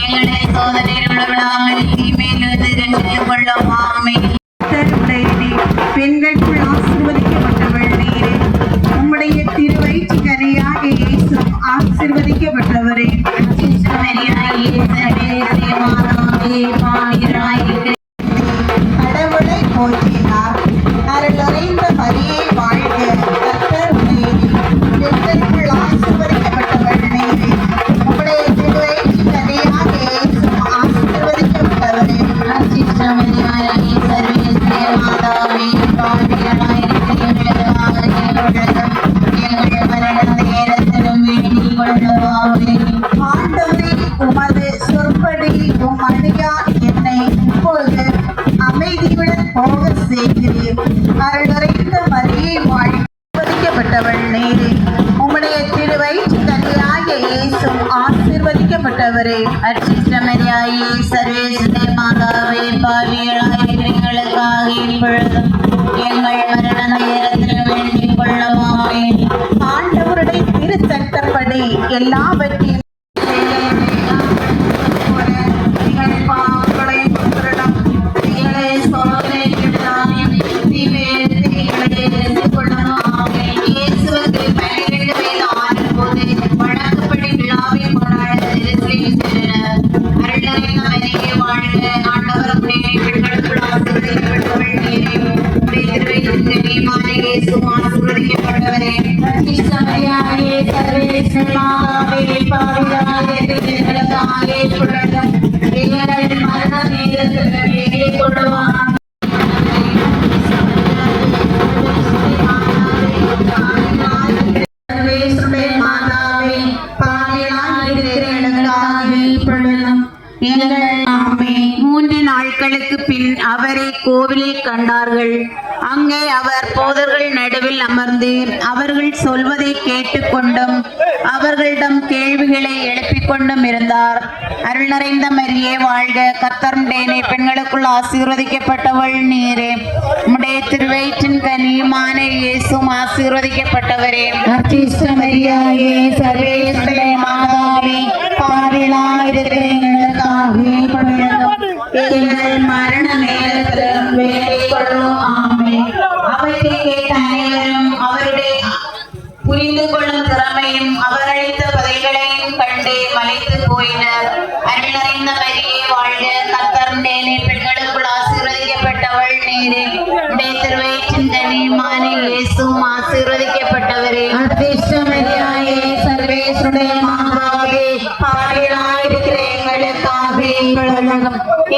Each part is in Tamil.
எங்களை சோதனையில் விடாமல் தீமையிலிருந்து ரட்சித்துக் கொள்ளும். ஆமென். பெண்களுக்குள் ஆசீர்வதிக்கப்பட்டவள் நீரே. உம்முடைய திருவயிற்று கனியாகிய இயேசு ஆசீர்வதிக்கப்பட்டவரே. கடவுளை போற்றினார். அருள் நிறைந்த மரியே வாழ்க. கர்த்தர் உடையது. பெண்களுக்குள் ஆசீர்வதிக்கப்பட்டவள் நீரே. உம்முடைய திருவயிற்று கனியாகிய இயேசு ஆசீர்வதிக்கப்பட்டவரே. ஆண்டவரே, உமது சொற்படி உம் அடியார் என்னை இப்போது அமைதியுடன் போக செய்கிறீர். அருள் நிறைந்த மரியே வாழ்க. ஆசீர்வதிக்கப்பட்டவள் நீரே. உம்முடைய திருவயிற்று கனியாகிய இயேசு ஆசீர்வதிக்கப்பட்டவரே. அர்ச்சிஷ்டமரியாயே சர்வேஸ்வரே மாதாவே பாவிகளாயிருக்கிறவர்களுக்காக இப்பொழுதும் எங்கள் மரண நேரத்தில் வேண்டிக் கொள்ளும். ஆமென். ஆண்டவருடைய திருச்சட்டப்படி எல்லாவற்றையும் மூன்று நாட்களுக்கு பின் அவரை கோவிலில் கண்டார்கள். அங்கே அவர் போதர்கள் நடுவில் அமர்ந்து அவர்கள் சொல்வதை கேட்டுக்கொண்டும் அவர்களிடம் கேள்விகளை எழுப்பிக் கொண்டும் இருந்தார். அருள் நிறைந்த மரியே வாழ்க. கர்த்தர் உம்முடனே பெண்களுக்குள் ஆசீர்வதிக்கப்பட்டவள் நீரே. உம்முடைய திருவயிற்றின் கனியுமான இயேசுவும் ஆசீர்வதிக்கப்பட்டவரே. மரியாயே சர்வேஸ்வரே மாதாவே பாவிகளாயிருக்கிற எங்களுக்காக எங்கள் மரண நேரத்திலும் வேண்டிக் கொள்ளும். ஆமென். அவரை கேட்ட அனைவரும் அவருடைய புரிந்து கொள்ளும் திறமையும் அவர் அளித்த பதில்களையும் கண்டு மலைத்து போயினர். அருள் நிறைந்த மரியே வாழ்க. கர்த்தர் உம்முடனே பெண்களுக்குள் ஆசீர்வதிக்கப்பட்டவள் நீரே. உம்முடைய திருவயிற்றின் கனியுமான இயேசுவும் ஆசீர்வதிக்கப்பட்டவரே. மரியாயே சர்வேஸ்வரே மாதாவே பாவிகளாயிருக்கிற எங்களுக்காக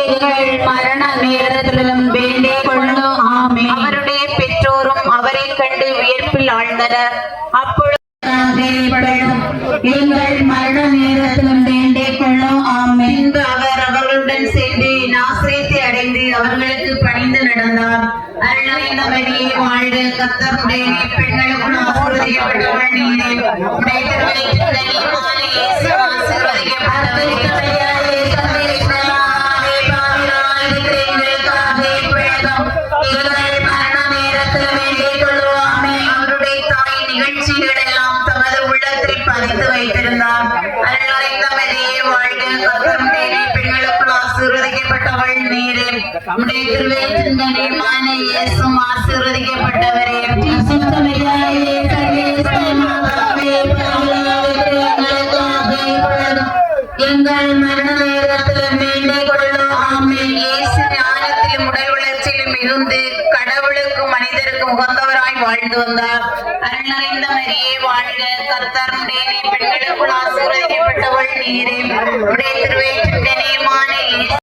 எங்கள் மரண நேரத்திலும் வேண்டிக் கொள்ளும். ஆமென். அவருடைய பெற்றோரும் அவரை கண்டு வியப்பில் ஆழ்ந்தனர். அப்பொழுது எங்கள் மரண நேரத்திலும் வேண்டிக் கொள்ளும். ஆமென். பின்பு அவர் அவர்களுடன் சென்று நாசரேத்தை அடைந்து அவர்களுக்கு பணிந்து நடந்தார். அருள் நிறைந்த மரியே வாழ்க. கர்த்தர் உம்முடனே பெண்களுக்குள் ஆசீர்வதிக்கப்பட்டவள் நீரே. உம்முடைய திருவயிற்றின் கனியுமான இயேசு ஆசீர்வதிக்கப்பட்டவரே. அவருடைய தாய் நிகழ்ச்சிகள் எல்லாம் தமது உள்ளத்தில் பதித்து வைத்திருந்தார். அருள் நிறைந்த மரியே வாழ்க. கர்த்தர் உம்முடனே பெண்களுக்குள் ஆசீர்வதிக்கப்பட்டவள் நீரே. உம்முடைய திருவயிற்றின் கனியுமான இயேசுவும் ஆசீர்வதிக்கப்பட்டவரே. எங்கள் மரண நேரத்திலும் வேண்டிக் கொள்ளும். ஆமென். இயேசு ஞானத்திலும் உடல் வளர்ச்சியிலும் மிகுந்து கடவுளுக்கும் மனிதருக்கும் உகந்தவராய் வாழ்ந்து வந்தார். அருள் நிறைந்த மரியே வாழ்க. கர்த்தர் உம்முடனே பெண்களுக்குள் ஆசீர்வதிக்கப்பட்டவள் நீரே. உம்முடைய திருவயிற்றின்